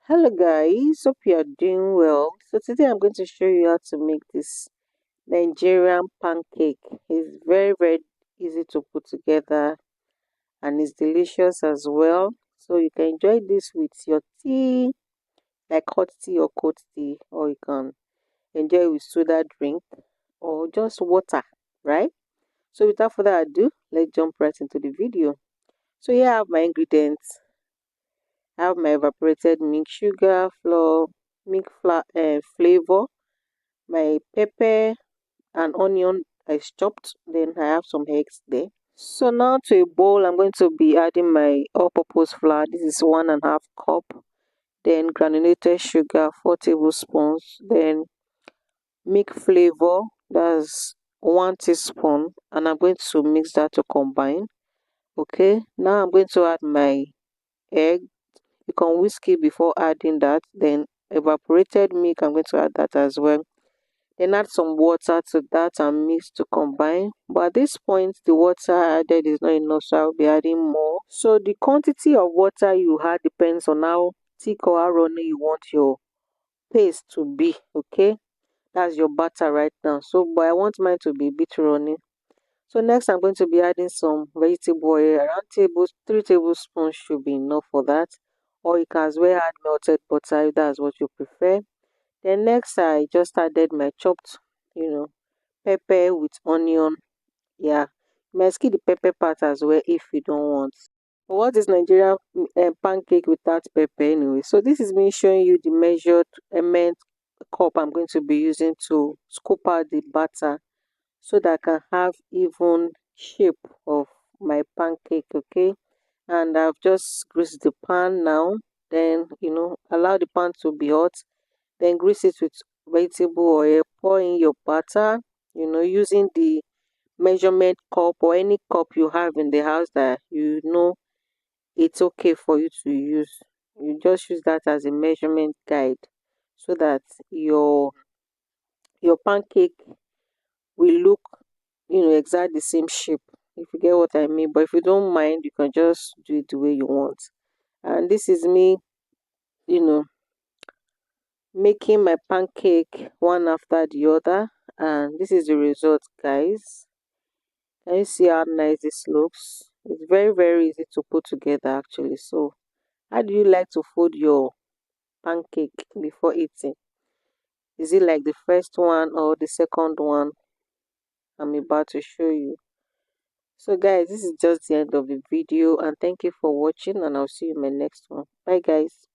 Hello guys, hope you are doing well. So today I'm going to show you how to make this Nigerian pancake. It's very easy to put together and it's delicious as well. So you can enjoy this with your tea, like hot tea or cold tea, or you can enjoy it with soda drink or just water, right? So without further ado, let's jump right into the video. So here I have my ingredients. I have my evaporated milk, sugar, flour, flavor, my pepper and onion is chopped. Then I have some eggs there. So now to a bowl, I'm going to be adding my all-purpose flour. This is 1.5 cup. Then granulated sugar, 4 tablespoons. Then milk flavor, that's 1 teaspoon, and I'm going to mix that to combine. Okay, now I'm going to add my egg. You can whisk it before adding that. Then evaporated milk, I'm going to add that as well. Then add some water to that and mix to combine. But at this point, the water added is not enough, so I'll be adding more. So the quantity of water you add depends on how thick or how runny you want your paste to be. Okay, that's your batter right now. So, but I want mine to be a bit runny. So next, I'm going to be adding some vegetable oil. Around 3 tablespoons should be enough for that. Or you can as well add melted butter if that's what you prefer. Then next, I just added my chopped, pepper with onion. Yeah, you might skip the pepper part as well if you don't want. But what is Nigerian pancake without pepper anyway? So this is me showing you the measured amount cup I'm going to be using to scoop out the batter so that I can have even shape of my pancake. Okay, and I've just greased the pan now. Then allow the pan to be hot. Then grease it with vegetable oil. Pour in your batter. Using the measurement cup or any cup you have in the house that it's okay for you to use. You just use that as a measurement guide so that your pancake will look exact the same shape, if you get what I mean. But if you don't mind, you can just do it the way you want. And this is me you know making my pancake one after the other, and this is the result, guys. Can you see how nice this looks? It's very easy to put together actually. So how do you like to fold your pancake before eating? Is it like the first one or the second one I'm about to show you? So guys, this is just the end of the video, and thank you for watching, and I'll see you in my next one. Bye guys.